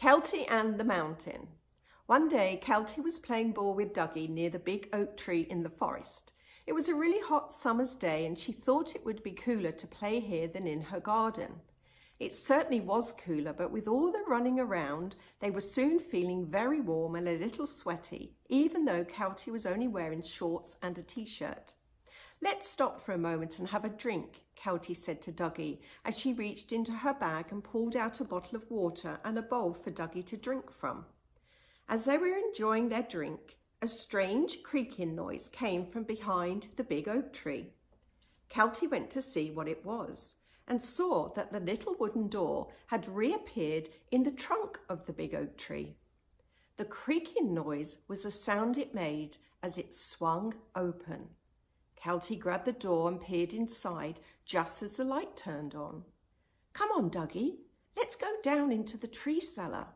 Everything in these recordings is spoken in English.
Kelti and the Mountain. One day, Kelti was playing ball with Dougie near the big oak tree in the forest. It was a really hot summer's day and she thought it would be cooler to play here than in her garden. It certainly was cooler, but with all the running around, they were soon feeling very warm and a little sweaty, even though Kelti was only wearing shorts and a t-shirt. "Let's stop for a moment and have a drink," Kelti said to Dougie as she reached into her bag and pulled out a bottle of water and a bowl for Dougie to drink from. As they were enjoying their drink, a strange creaking noise came from behind the big oak tree. Kelti went to see what it was and saw that the little wooden door had reappeared in the trunk of the big oak tree. The creaking noise was the sound it made as it swung open. Kelti grabbed the door and peered inside just as the light turned on. "Come on, Dougie, let's go down into the tree cellar."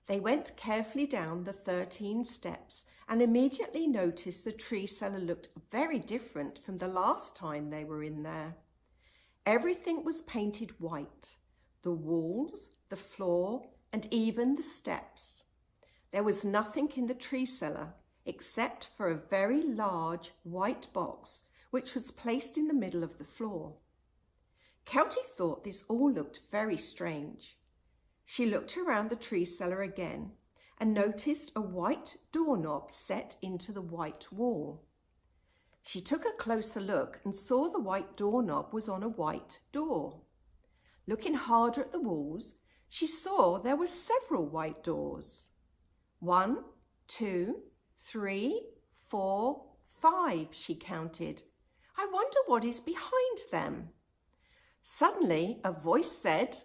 They went carefully down the 13 steps and immediately noticed the tree cellar looked very different from the last time they were in there. Everything was painted white, the walls, the floor, and even the steps. There was nothing in the tree cellar except for a very large white box which was placed in the middle of the floor. Kelti thought this all looked very strange. She looked around the tree cellar again and noticed a white doorknob set into the white wall. She took a closer look and saw the white doorknob was on a white door. Looking harder at the walls, she saw there were several white doors. 1, 2, 3, 4, 5, she counted. "I wonder what is behind them." Suddenly, a voice said,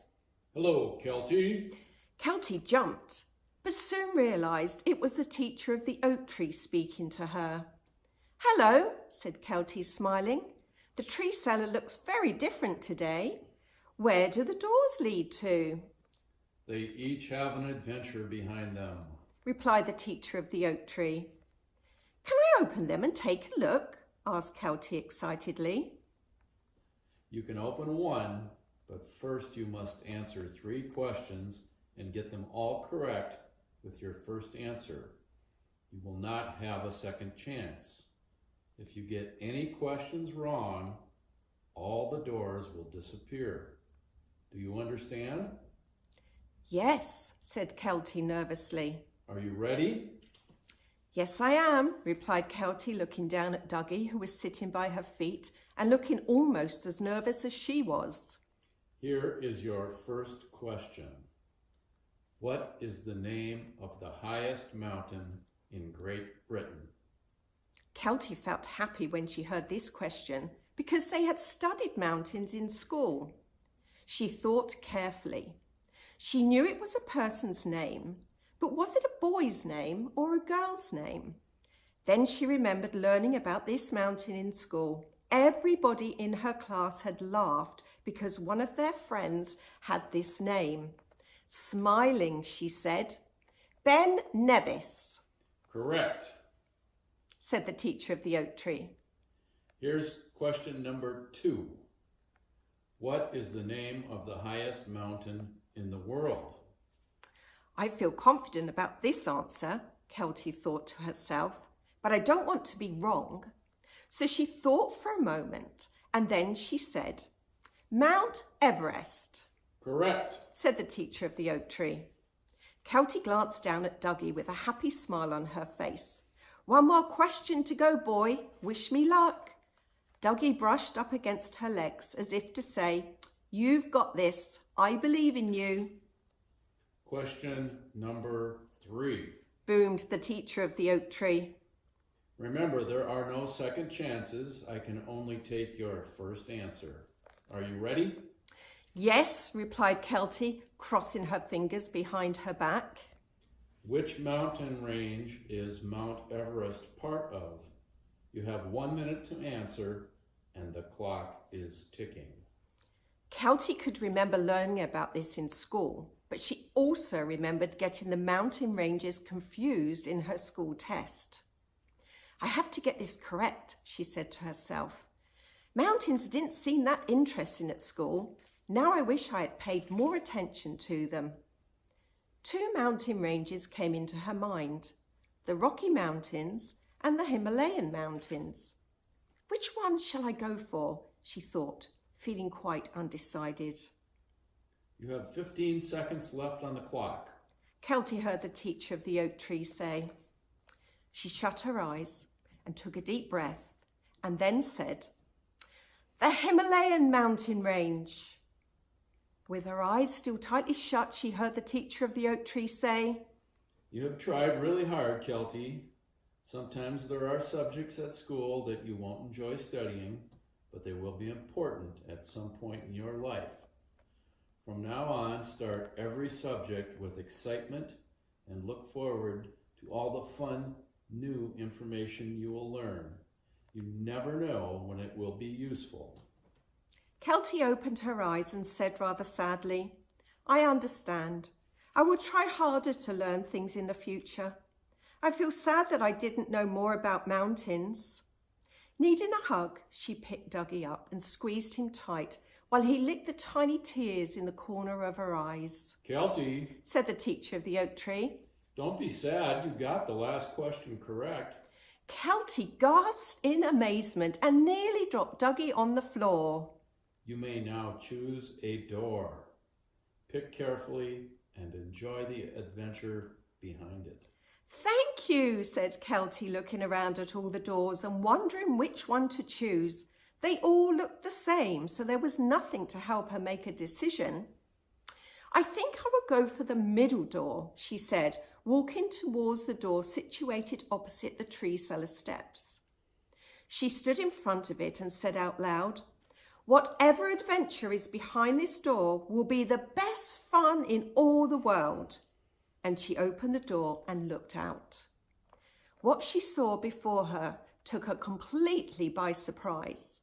"Hello, Kelti." Kelti jumped, but soon realised it was the teacher of the oak tree speaking to her. "Hello," said Kelti, smiling. "The tree cellar looks very different today. Where do the doors lead to?" "They each have an adventure behind them," replied the teacher of the oak tree. "Can I open them and take a look?" asked Kelti excitedly. "You can open one, but first you must answer 3 questions and get them all correct with your first answer. You will not have a second chance. If you get any questions wrong, all the doors will disappear. Do you understand?" "Yes," said Kelti nervously. "Are you ready?" "Yes, I am," replied Kelti, looking down at Dougie, who was sitting by her feet and looking almost as nervous as she was. Here is your first question. What is the name of the highest mountain in Great Britain? Kelti felt happy when she heard this question because they had studied mountains in school. She thought carefully. She knew it was a person's name, but was it a boy's name or a girl's name? Then she remembered learning about this mountain in school. Everybody in her class had laughed because one of their friends had this name. Smiling, she said, "Ben Nevis." Correct, said the teacher of the oak tree. Here's question number 2. What is the name of the highest mountain in the world? "I feel confident about this answer," Kelti thought to herself, "but I don't want to be wrong." So she thought for a moment and then she said, "Mount Everest." Correct, said the teacher of the oak tree. Kelti glanced down at Dougie with a happy smile on her face. "One more question to go, boy. Wish me luck." Dougie brushed up against her legs as if to say, "You've got this. I believe in you." Question number 3. boomed the teacher of the oak tree. Remember, there are no second chances. I can only take your first answer. Are you ready? "Yes," replied Kelti, crossing her fingers behind her back. Which mountain range is Mount Everest part of? You have 1 minute to answer, and the clock is ticking. Kelti could remember learning about this in school, but she also remembered getting the mountain ranges confused in her school test. "I have to get this correct," she said to herself. "Mountains didn't seem that interesting at school. Now I wish I had paid more attention to them." Two mountain ranges came into her mind, the Rocky Mountains and the Himalayan mountains. Which one shall I go for? She thought, feeling quite undecided. You have 15 seconds left on the clock. Kelti heard the teacher of the oak tree say. She shut her eyes and took a deep breath and then said, the Himalayan mountain range. With her eyes still tightly shut, she heard the teacher of the oak tree say, You have tried really hard, Kelti. Sometimes there are subjects at school that you won't enjoy studying, but they will be important at some point in your life. From now on, start every subject with excitement and look forward to all the fun, new information you will learn. You never know when it will be useful. Kelti opened her eyes and said rather sadly, I understand. I will try harder to learn things in the future. I feel sad that I didn't know more about mountains. Needing a hug, she picked Dougie up and squeezed him tight while he licked the tiny tears in the corner of her eyes. Kelti, said the teacher of the oak tree. Don't be sad. You got the last question correct. Kelti gasped in amazement and nearly dropped Dougie on the floor. You may now choose a door. Pick carefully and enjoy the adventure behind it. Thank you, said Kelti, looking around at all the doors and wondering which one to choose. They all looked the same, so there was nothing to help her make a decision. I think I will go for the middle door, she said, walking towards the door situated opposite the tree cellar steps. She stood in front of it and said out loud, Whatever adventure is behind this door will be the best fun in all the world. And she opened the door and looked out. What she saw before her took her completely by surprise.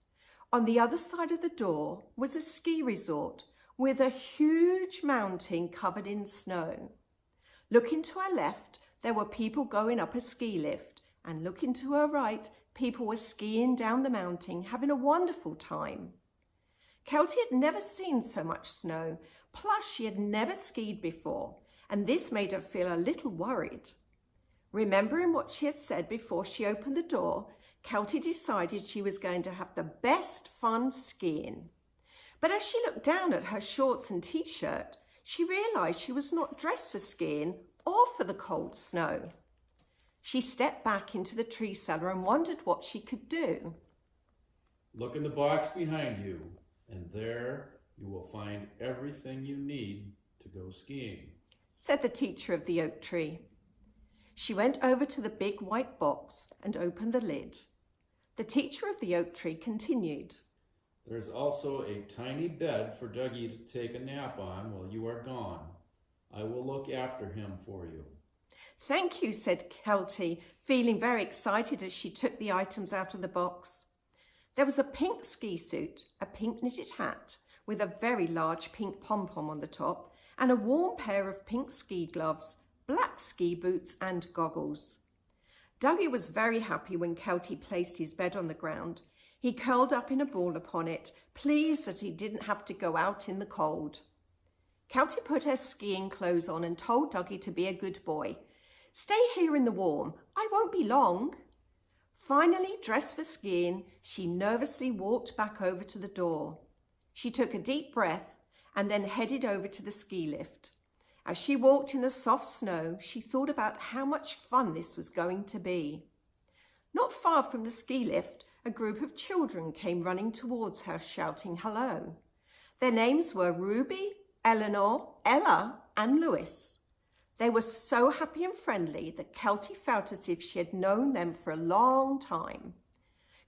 On the other side of the door was a ski resort with a huge mountain covered in snow. Looking to her left, there were people going up a ski lift, and looking to her right, people were skiing down the mountain, having a wonderful time. Kelti had never seen so much snow, plus she had never skied before, and this made her feel a little worried. Remembering what she had said before she opened the door, Kelti decided she was going to have the best fun skiing. But as she looked down at her shorts and t-shirt, she realised she was not dressed for skiing or for the cold snow. She stepped back into the tree cellar and wondered what she could do. Look in the box behind you, and there you will find everything you need to go skiing, said the teacher of the oak tree. She went over to the big white box and opened the lid. The teacher of the oak tree continued. There's also a tiny bed for Dougie to take a nap on while you are gone. I will look after him for you. Thank you, said Kelti, feeling very excited as she took the items out of the box. There was a pink ski suit, a pink knitted hat with a very large pink pom-pom on the top, and a warm pair of pink ski gloves, black ski boots and goggles. Dougie was very happy when Kelti placed his bed on the ground. He curled up in a ball upon it, pleased that he didn't have to go out in the cold. Kelti put her skiing clothes on and told Dougie to be a good boy. Stay here in the warm. I won't be long. Finally dressed for skiing, she nervously walked back over to the door. She took a deep breath and then headed over to the ski lift. As she walked in the soft snow, she thought about how much fun this was going to be. Not far from the ski lift, a group of children came running towards her, shouting hello. Their names were Ruby, Eleanor, Ella, and Louis. They were so happy and friendly that Kelti felt as if she had known them for a long time.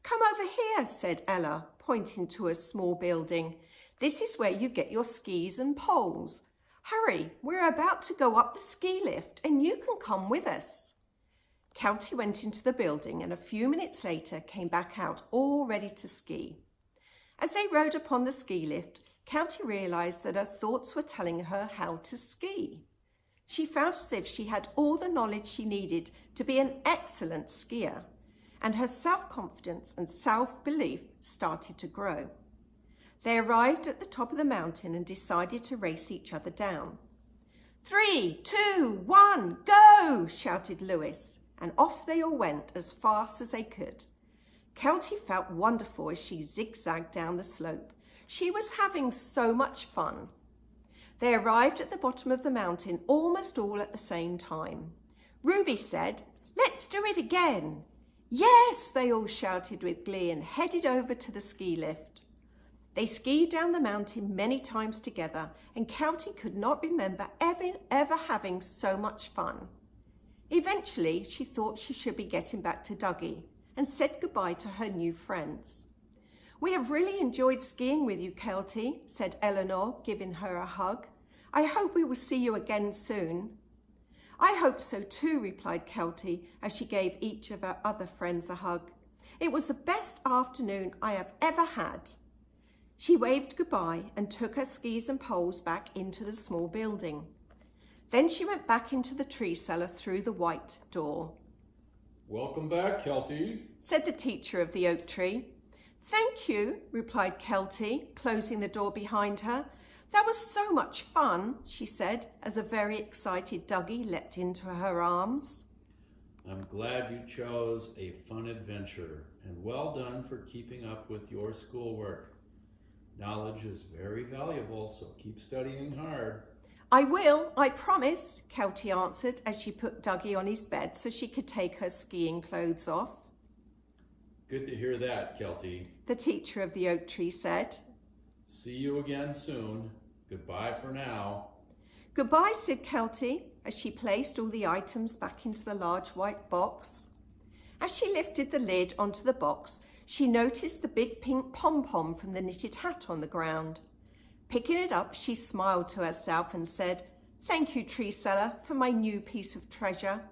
Come over here, said Ella, pointing to a small building. This is where you get your skis and poles. Hurry, we're about to go up the ski lift and you can come with us. Kelti went into the building and a few minutes later came back out all ready to ski. As they rode upon the ski lift, Kelti realised that her thoughts were telling her how to ski. She felt as if she had all the knowledge she needed to be an excellent skier, and her self-confidence and self-belief started to grow. They arrived at the top of the mountain and decided to race each other down. 3, 2, 1, go! Shouted Lewis, and off they all went as fast as they could. Kelti felt wonderful as she zigzagged down the slope. She was having so much fun. They arrived at the bottom of the mountain almost all at the same time. Ruby said, "Let's do it again." "Yes," they all shouted with glee and headed over to the ski lift. They skied down the mountain many times together, and Kelti could not remember ever having so much fun. Eventually, she thought she should be getting back to Dougie and said goodbye to her new friends. "We have really enjoyed skiing with you, Kelti," said Eleanor, giving her a hug. "I hope we will see you again soon." "I hope so too," replied Kelti as she gave each of her other friends a hug. "It was the best afternoon I have ever had." She waved goodbye and took her skis and poles back into the small building. Then she went back into the tree cellar through the white door. "Welcome back, Kelti," said the teacher of the oak tree. "Thank you," replied Kelti, closing the door behind her. "That was so much fun," she said, as a very excited Dougie leapt into her arms. "I'm glad you chose a fun adventure, and well done for keeping up with your schoolwork. Knowledge is very valuable, so keep studying hard." "I will, I promise," Kelti answered as she put Dougie on his bed so she could take her skiing clothes off. "Good to hear that, Kelti," the teacher of the oak tree said. "See you again soon. Goodbye for now." "Goodbye," said Kelti as she placed all the items back into the large white box. As she lifted the lid onto the box, she noticed the big pink pom-pom from the knitted hat on the ground. Picking it up, she smiled to herself and said, "Thank you, tree seller, for my new piece of treasure."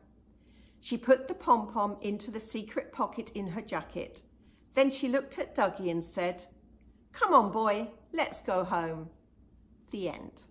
She put the pom-pom into the secret pocket in her jacket. Then she looked at Dougie and said, "Come on, boy, let's go home." The end.